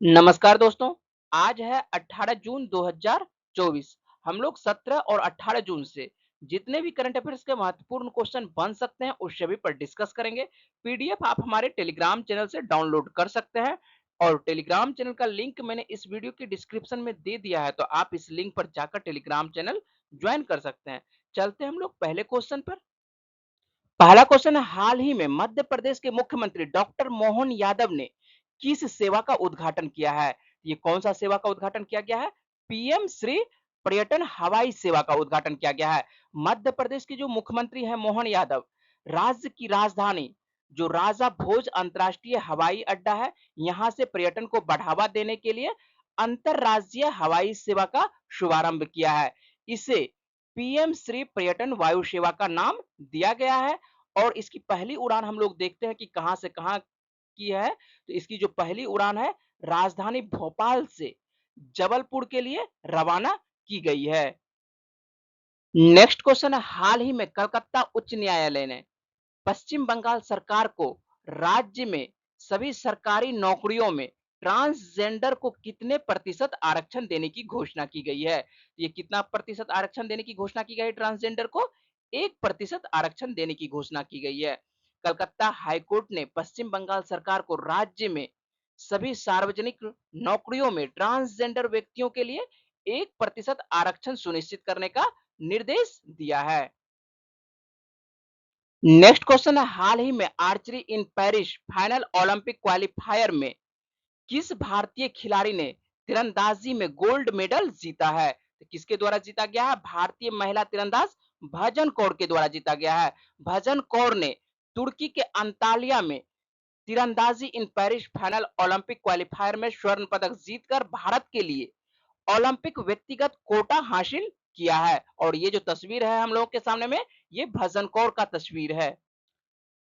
नमस्कार दोस्तों। आज है 18 जून 2024। हम लोग 17 और 18 जून से जितने भी करंट अफेयर्स के महत्वपूर्ण क्वेश्चन बन सकते हैं उस सभी पर डिस्कस करेंगे। पीडीएफ आप हमारे टेलीग्राम चैनल से डाउनलोड कर सकते हैं और टेलीग्राम चैनल का लिंक मैंने इस वीडियो की डिस्क्रिप्शन में दे दिया है, तो आप इस लिंक पर जाकर टेलीग्राम चैनल ज्वाइन कर सकते हैं। चलते हैं हम लोग पहले क्वेश्चन पर। पहला क्वेश्चन है, हाल ही में मध्य प्रदेश के मुख्यमंत्री डॉक्टर मोहन यादव ने किस सेवा का उद्घाटन किया है? ये कौन सा सेवा का उद्घाटन किया गया है? पीएम श्री पर्यटन हवाई सेवा का उद्घाटन किया गया है। मध्य प्रदेश के जो मुख्यमंत्री हैं मोहन यादव, राज्य की राजधानी जो राजा भोज अंतरराष्ट्रीय हवाई अड्डा है, यहाँ से पर्यटन को बढ़ावा देने के लिए अंतरराज्यीय हवाई सेवा का शुभारंभ किया है। इसे पीएम श्री पर्यटन वायु सेवा का नाम दिया गया है और इसकी पहली उड़ान हम लोग देखते हैं कि कहां से कहां की है। तो इसकी जो पहली उड़ान है राजधानी भोपाल से जबलपुर के लिए रवाना की गई है। नेक्स्ट क्वेश्चन है, हाल ही में कलकत्ता उच्च न्यायालय ने पश्चिम बंगाल सरकार को राज्य में सभी सरकारी नौकरियों में ट्रांसजेंडर को कितने प्रतिशत आरक्षण देने की घोषणा की गई है? ये कितना प्रतिशत आरक्षण देने की घोषणा की गई है? ट्रांसजेंडर को 1% आरक्षण देने की घोषणा की गई है। कलकत्ता हाईकोर्ट ने पश्चिम बंगाल सरकार को राज्य में सभी सार्वजनिक नौकरियों में ट्रांसजेंडर व्यक्तियों के लिए 1% आरक्षण सुनिश्चित करने का निर्देश दिया है। नेक्स्ट क्वेश्चन है, हाल ही में archery in Paris final Olympic qualifier में किस भारतीय खिलाड़ी ने तीरंदाजी में गोल्ड मेडल जीता है? तो किसके द्वारा जीता गया है? भारतीय महिला तीरंदाज भजन कौर के द्वारा जीता गया है। भजन कौर ने तुर्की के अंतालिया में तीरंदाजी in Paris final Olympic qualifier में स्वर्ण पदक जीतकर भारत के लिए ओलंपिक व्यक्तिगत कोटा हासिल किया है। और ये जो तस्वीर है हम लोगों के सामने में, ये भजन कौर का तस्वीर है।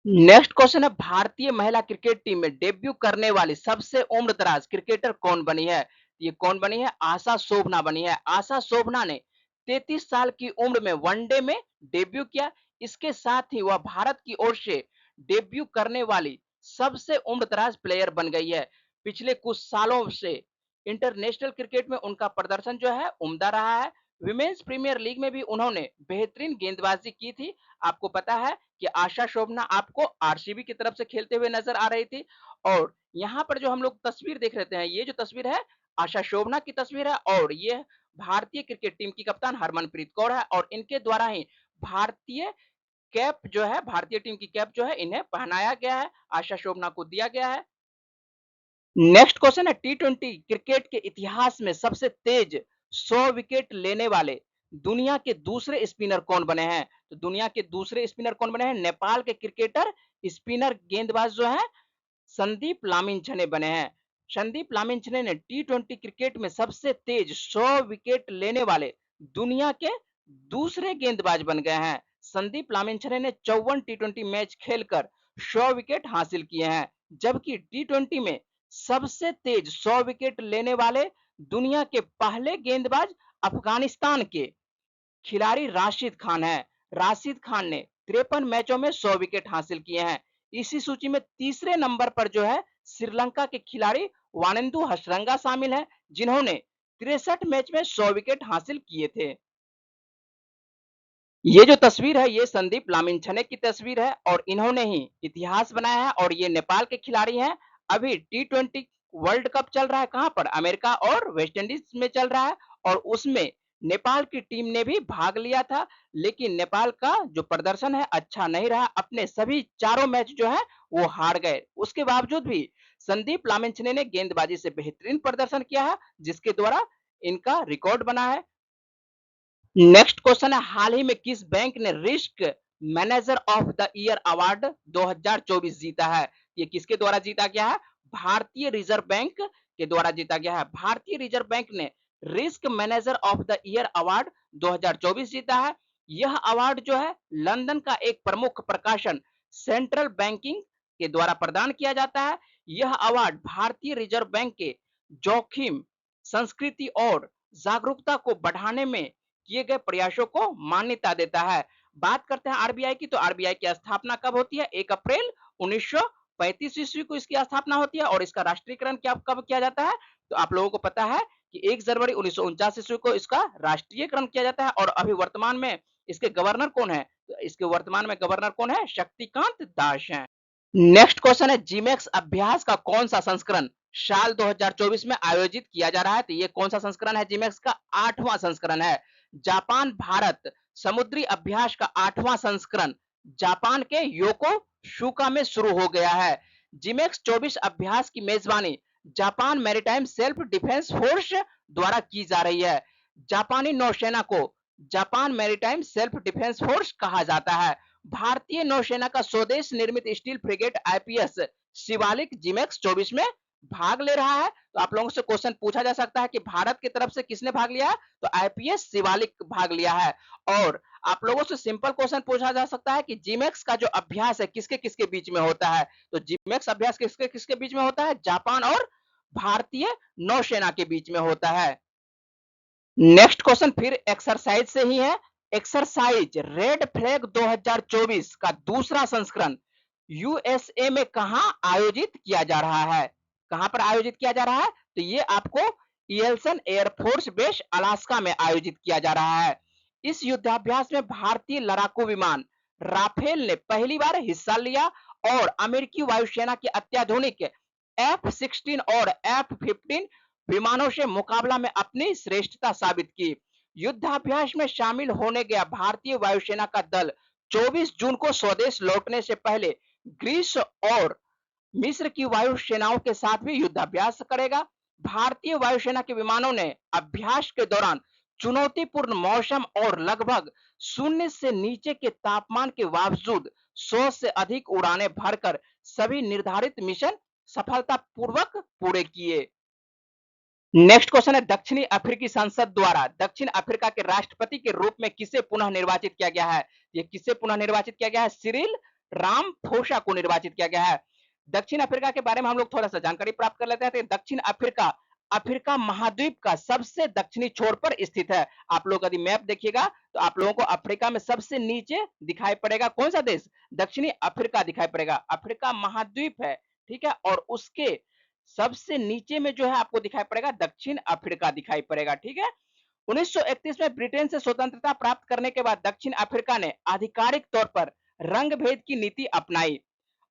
नेक्स्ट क्वेश्चन है, भारतीय महिला क्रिकेट टीम में डेब्यू करने वाली सबसे उम्रदराज क्रिकेटर कौन बनी है? ये कौन बनी है? आशा शोभना बनी है। आशा शोभना ने 33 साल की उम्र में वनडे में डेब्यू किया। इसके साथ ही वह भारत की ओर से डेब्यू करने वाली सबसे उम्रदराज प्लेयर बन गई है। पिछले कुछ सालों से इंटरनेशनल क्रिकेट में उनका प्रदर्शन जो है उम्दा रहा है। विमेंस प्रीमियर लीग में भी उन्होंने बेहतरीन गेंदबाजी की थी। आपको पता है कि आशा शोभना आपको आरसीबी की तरफ से खेलते हुए नजर आ रही थी। और यहाँ पर जो हम लोग तस्वीर देख रहे हैं, ये जो तस्वीर है आशा शोभना की तस्वीर है और ये भारतीय क्रिकेट टीम की कप्तान हरमनप्रीत कौर है और इनके द्वारा ही भारतीय कैप जो है, भारतीय टीम की कैप जो है इन्हें पहनाया गया है, आशा शोभना को दिया गया है। नेक्स्ट क्वेश्चन है, टी20 क्रिकेट के इतिहास में सबसे तेज 100 विकेट लेने वाले दुनिया के दूसरे स्पिनर कौन बने हैं? तो दुनिया के दूसरे स्पिनर कौन बने हैं? नेपाल के क्रिकेटर स्पिनर गेंदबाज जो है संदीप लामिंछने बने हैं। संदीप लामिंछने ने टी20 क्रिकेट में सबसे तेज 100 विकेट लेने वाले दुनिया के दूसरे गेंदबाज बन गए हैं। संदीप लामिंछने ने 54 टी20 मैच खेलकर 100 विकेट हासिल किए हैं, जबकि टी20 में सबसे तेज 100 विकेट लेने वाले दुनिया के पहले गेंदबाज अफगानिस्तान के खिलाड़ी राशिद खान है। राशिद खान ने 53 मैचों में 100 विकेट हासिल किए हैं। इसी सूची में तीसरे नंबर पर जो है श्रीलंका के खिलाड़ी वानिंदु हसरंगा शामिल है, जिन्होंने 63 मैच में 100 विकेट हासिल किए थे। ये जो तस्वीर है ये संदीप लामिंछने की तस्वीर है और इन्होंने ही इतिहास बनाया है और ये नेपाल के खिलाड़ी हैं। अभी टी20 वर्ल्ड कप चल रहा है, कहां पर? अमेरिका और वेस्ट इंडीज में चल रहा है और उसमें नेपाल की टीम ने भी भाग लिया था, लेकिन नेपाल का जो प्रदर्शन है अच्छा नहीं रहा। अपने सभी चारों मैच जो है वो हार गए। उसके बावजूद भी संदीप लामिंछने ने गेंदबाजी से बेहतरीन प्रदर्शन किया है, जिसके द्वारा इनका रिकॉर्ड बना है। नेक्स्ट क्वेश्चन है, हाल ही में किस बैंक ने risk manager of the year award 2024 जीता है? ये किसके द्वारा जीता गया है? भारतीय रिजर्व बैंक के द्वारा जीता गया है। भारतीय रिजर्व बैंक ने risk manager of the year award 2024 जीता है। यह अवार्ड जो है लंदन का एक प्रमुख प्रकाशन सेंट्रल बैंकिंग के द्वारा प्रदान किया जाता है। यह अवार्ड भारतीय रिजर्व बैंक के जोखिम संस्कृति और जागरूकता को बढ़ाने में किए गए प्रयासों को मान्यता देता है। बात करते हैं आरबीआई की, तो आरबीआई की स्थापना कब होती है? 1 अप्रैल 1935 ईस्वी को इसकी स्थापना होती है और इसका राष्ट्रीयकरण क्या कब किया जाता है? तो आप लोगों को पता है कि 1 जनवरी 1949 ईस्वी को इसका राष्ट्रीयकरण किया जाता है और अभी वर्तमान में इसके गवर्नर कौन है? तो इसके वर्तमान में गवर्नर कौन है? शक्तिकांत दास हैं। नेक्स्ट क्वेश्चन है जीमैक्स अभ्यास का कौन सा संस्करण साल 2024 में आयोजित किया जा रहा है? तो ये कौन सा संस्करण है? जीमैक्स का 8वां संस्करण है। जापान भारत समुद्री अभ्यास का 8वां संस्करण जापान के योकोसुका में शुरू हो गया है। जीमैक्स 24 अभ्यास की मेजबानी Japan maritime self defence force द्वारा की जा रही है। जापानी नौसेना को Japan maritime self defence force कहा जाता है। भारतीय नौसेना का स्वदेश निर्मित steel frigate IPS Shivalik Gmax 24 में भाग ले रहा है। तो आप लोगों से क्वेश्चन पूछा जा सकता है कि भारत की तरफ से किसने भाग लिया है? तो आईपीएस शिवालिक भाग लिया है। और आप लोगों से सिंपल क्वेश्चन पूछा जा सकता है कि जीमैक्स का जो अभ्यास है किसके किसके बीच में होता है? तो जीमैक्स अभ्यास किसके किसके बीच में होता है? जापान और भारतीय नौसेना के बीच में होता है। नेक्स्ट क्वेश्चन फिर एक्सरसाइज से ही है। एक्सरसाइज रेड फ्लैग 2024 का दूसरा संस्करण यूएसए में कहां आयोजित किया जा रहा है? कहां पर आयोजित किया जा रहा है? तो ये आपको इयल्सन एयरफोर्स बेस अलास्का में आयोजित किया जा रहा है। इस युद्धाभ्यास में भारतीय लड़ाकू विमान राफेल ने पहली बार हिस्सा लिया और अमेरिकी वायुसेना की अत्याधुनिक F-16 और F-15 विमानों से मुकाबला में अपनी श्रेष्ठता साबित की। युद्धाभ्यास में शामिल होने गया भारतीय वायुसेना का दल 24 जून को स्वदेश लौटने से पहले ग्रीस और मिस्र की वायुसेनाओं के साथ भी युद्धाभ्यास करेगा। भारतीय वायुसेना के विमानों ने अभ्यास के दौरान चुनौतीपूर्ण मौसम और लगभग शून्य से नीचे के तापमान के बावजूद 100 से अधिक उड़ानें भरकर सभी निर्धारित मिशन सफलतापूर्वक पूरे किए। नेक्स्ट क्वेश्चन है दक्षिणी अफ्रीकी संसद द्वारा दक्षिण अफ्रीका के राष्ट्रपति के रूप में किसे पुनः निर्वाचित किया गया है? ये किसे पुनः निर्वाचित किया गया है? सिरिल रामफोसा को निर्वाचित किया गया है। दक्षिण अफ्रीका के बारे में हम लोग थोड़ा सा जानकारी प्राप्त कर लेते हैं। तो दक्षिण अफ्रीका अफ्रीका महाद्वीप का सबसे दक्षिणी छोर पर स्थित है। आप लोग यदि मैप देखिएगा तो आप लोगों को अफ्रीका में सबसे नीचे दिखाई पड़ेगा कौन सा देश? दक्षिणी अफ्रीका दिखाई पड़ेगा। अफ्रीका महाद्वीप है, ठीक है, और उसके सबसे नीचे में जो है आपको दिखाई पड़ेगा दक्षिण अफ्रीका दिखाई पड़ेगा, ठीक है। 1931 में ब्रिटेन से स्वतंत्रता प्राप्त करने के बाद दक्षिण अफ्रीका ने आधिकारिक तौर पर रंग भेद की नीति अपनाई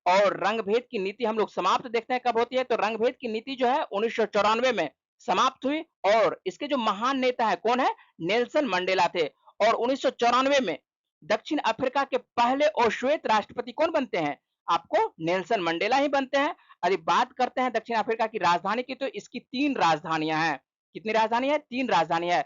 और रंग भेद की नीति हम लोग समाप्त देखते हैं कब होती है? तो रंग भेद की नीति जो है 1994 में समाप्त हुई और इसके जो महान नेता है कौन है? नेल्सन मंडेला थे। और 1994 में दक्षिण अफ्रीका के पहले और श्वेत राष्ट्रपति कौन बनते हैं? आपको नेल्सन मंडेला ही बनते हैं। यदि बात करते हैं दक्षिण अफ्रीका की राजधानी की तो इसकी 3 राजधानियां हैं। कितनी राजधानी है? 3 राजधानी है।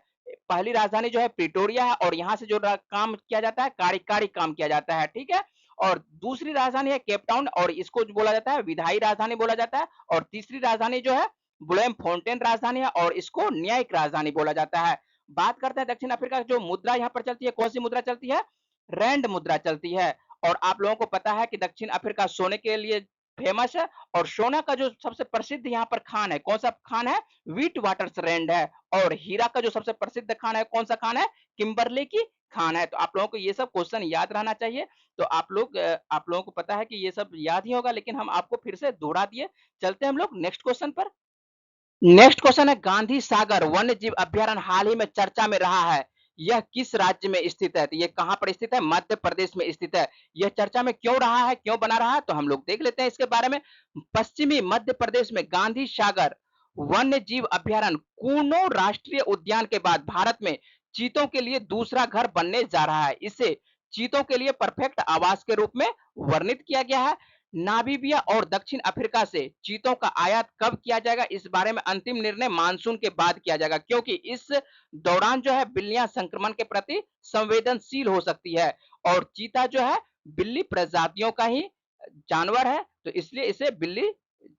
पहली राजधानी जो है प्रिटोरिया है और यहाँ से जो काम किया जाता है कार्यकारी काम किया जाता है, ठीक है। और दूसरी राजधानी है केप टाउन और इसको बोला जाता है विधायी राजधानी बोला जाता है। और तीसरी राजधानी जो है ब्लोएम फोंटेन राजधानी है और इसको न्यायिक राजधानी बोला जाता है। बात करते हैं दक्षिण अफ्रीका की जो मुद्रा यहाँ पर चलती है, कौन सी मुद्रा चलती है? रैंड मुद्रा चलती है। और आप लोगों को पता है कि दक्षिण अफ्रीका सोने के लिए फेमस है और सोना का जो सबसे प्रसिद्ध यहाँ पर खान है कौन सा खान है? व्हीट वाटर्स रैंड है। और हीरा का जो सबसे प्रसिद्ध खान है कौन सा खान है? किम्बरले की खान है। तो आप लोगों को ये सब क्वेश्चन याद रहना चाहिए। तो आप लोगों को पता है कि ये सब याद ही होगा लेकिन हम आपको फिर से दोहरा दिए। चलते हैं हम लोग नेक्स्ट क्वेश्चन पर। नेक्स्ट क्वेश्चन है गांधी सागर वन्य जीव अभ्यारण्य हाल ही में चर्चा में रहा है, यह किस राज्य में स्थित है? तो ये कहां पर स्थित है? मध्य प्रदेश में स्थित है। यह चर्चा में क्यों रहा है, क्यों बना रहा है? तो हम लोग देख लेते हैं इसके बारे में। पश्चिमी मध्य प्रदेश में गांधी सागर वन्य जीव अभ्यारण्य कूनो राष्ट्रीय उद्यान के बाद भारत में चीतों के लिए दूसरा घर बनने जा रहा है। इसे चीतों के लिए परफेक्ट आवास के रूप में वर्णित किया गया है। नामीबिया और दक्षिण अफ्रीका से चीतों का आयात कब किया जाएगा? इस बारे में अंतिम निर्णय मानसून के बाद किया जाएगा क्योंकि इस दौरान जो है बिल्लियां संक्रमण के प्रति संवेदनशील हो सकती है और चीता जो है बिल्ली प्रजातियों का ही जानवर है तो इसलिए इसे बिल्ली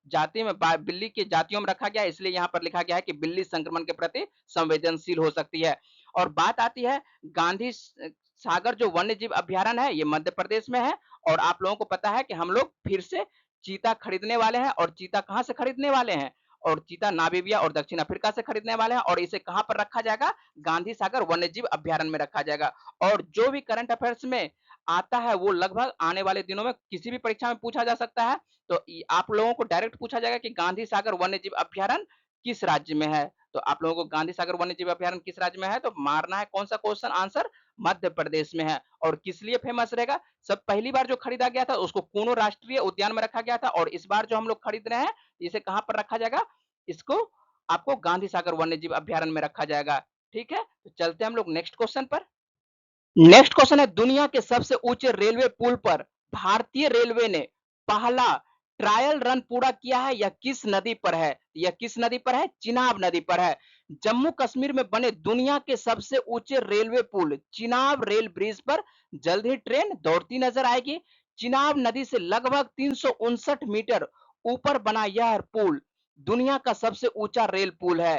जाति में बिल्ली की जातियों में रखा गया है। इसलिए यहाँ पर लिखा गया है कि बिल्ली संक्रमण के प्रति संवेदनशील हो सकती है। और बात आती है गांधी सागर जो वन्य जीव अभ्यारण्य है ये मध्य प्रदेश में है। और आप लोगों को पता है कि हम लोग फिर से चीता खरीदने वाले हैं और चीता कहां से खरीदने वाले हैं? और चीता नामीबिया और दक्षिण अफ्रीका से खरीदने वाले हैं और इसे कहां पर रखा जाएगा? गांधी सागर वन्य जीव अभ्यारण्य में रखा जाएगा। और जो भी करंट अफेयर्स में आता है वो लगभग आने वाले दिनों में किसी भी परीक्षा में पूछा जा सकता है। तो आप लोगों को डायरेक्ट पूछा जाएगा कि गांधी सागर वन्यजीव अभ्यारण्य किस राज्य में है। तो आप लोगों को गांधी सागर वन्यजीव अभ्यारण्य किस राज्य में है तो मारना है कौन सा क्वेश्चन आंसर, मध्य प्रदेश में है। और किस लिए फेमस रहेगा, सब पहली बार जो खरीदा गया था उसको कूनो राष्ट्रीय उद्यान में रखा गया था, और इस बार जो हम लोग खरीद रहे हैं इसे कहां पर रखा जाएगा, इसको आपको गांधी सागर वन्यजीव अभ्यारण्य में रखा जाएगा। ठीक है, तो चलते हैं हम लोग नेक्स्ट क्वेश्चन पर। नेक्स्ट क्वेश्चन है, दुनिया के सबसे ऊंचे रेलवे पुल पर भारतीय रेलवे ने पहला ट्रायल रन पूरा किया है, यह किस नदी पर है, यह किस नदी पर है, चिनाब नदी पर है। जम्मू कश्मीर में बने दुनिया के सबसे ऊंचे रेलवे पुल चिनाब रेल ब्रिज पर जल्द ही ट्रेन दौड़ती नजर आएगी। चिनाब नदी से लगभग 359 मीटर ऊपर बना यह पुल दुनिया का सबसे ऊंचा रेल पुल है।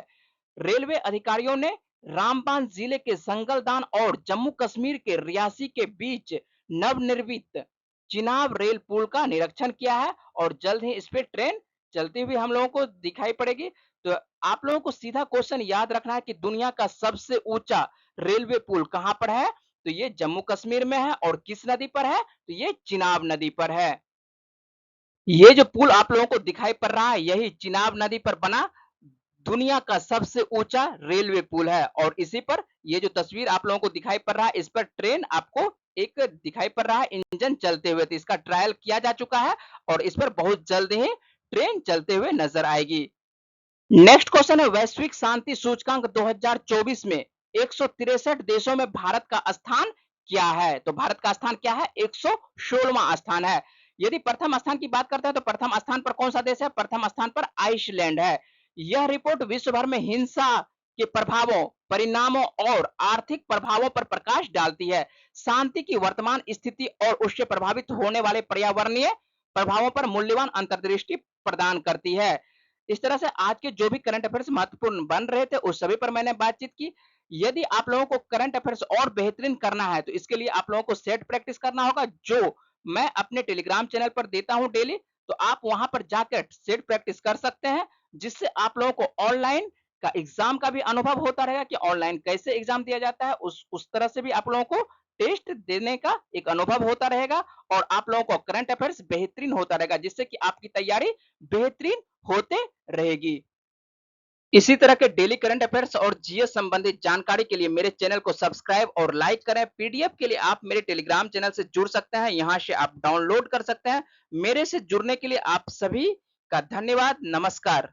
रेलवे अधिकारियों ने रामबान जिले के संगलदान और जम्मू कश्मीर के रियासी के बीच नवनिर्मित चिनाब रेल पुल का निरीक्षण किया है, और जल्द ही इस पे ट्रेन चलती हुई हम लोगों को दिखाई पड़ेगी। तो आप लोगों को सीधा क्वेश्चन याद रखना है कि दुनिया का सबसे ऊंचा रेलवे पुल कहां पर है, तो ये जम्मू कश्मीर में है, और किस नदी पर है, तो ये चिनाब नदी पर है। ये जो पुल आप लोगों को दिखाई पड़ रहा है यही चिनाब नदी पर बना दुनिया का सबसे ऊंचा रेलवे पुल है, और इसी पर ये जो तस्वीर आप लोगों को दिखाई पड़ रहा है इस पर ट्रेन आपको एक दिखाई पड़ रहा है इंजन चलते हुए, तो इसका ट्रायल किया जा चुका है और इस पर बहुत जल्द ही ट्रेन चलते हुए नजर आएगी। नेक्स्ट क्वेश्चन है, वैश्विक शांति सूचकांक 2024 में 163 देशों में भारत का स्थान क्या है, तो भारत का स्थान क्या है, 116वां स्थान है। यदि प्रथम स्थान की बात करते हैं तो प्रथम स्थान पर कौन सा देश है, प्रथम स्थान पर आइसलैंड है। यह रिपोर्ट विश्व भर में हिंसा के प्रभावों, परिणामों और आर्थिक प्रभावों पर प्रकाश डालती है। शांति की वर्तमान स्थिति और उससे प्रभावित होने वाले पर्यावरणीय प्रभावों पर मूल्यवान अंतर्दृष्टि प्रदान करती है। इस तरह से आज के जो भी करंट अफेयर्स महत्वपूर्ण बन रहे थे उस सभी पर मैंने बातचीत की। यदि आप लोगों को करंट अफेयर्स और बेहतरीन करना है तो इसके लिए आप लोगों को सेट प्रैक्टिस करना होगा, जो मैं अपने टेलीग्राम चैनल पर देता हूं डेली। तो आप वहां पर जाकर सेट प्रैक्टिस कर सकते हैं, जिससे आप लोगों को ऑनलाइन का एग्जाम का भी अनुभव होता रहेगा कि ऑनलाइन कैसे एग्जाम दिया जाता है, उस तरह से भी आप लोगों को टेस्ट देने का एक अनुभव होता रहेगा, और आप लोगों को करंट अफेयर्स बेहतरीन होता रहेगा, जिससे कि आपकी तैयारी बेहतरीन होते रहेगी। इसी तरह के डेली करंट अफेयर्स और जीएस संबंधित जानकारी के लिए मेरे चैनल को सब्सक्राइब और लाइक करें। पीडीएफ के लिए आप मेरे टेलीग्राम चैनल से जुड़ सकते हैं, यहां से आप डाउनलोड कर सकते हैं। मेरे से जुड़ने के लिए आप सभी का धन्यवाद। नमस्कार।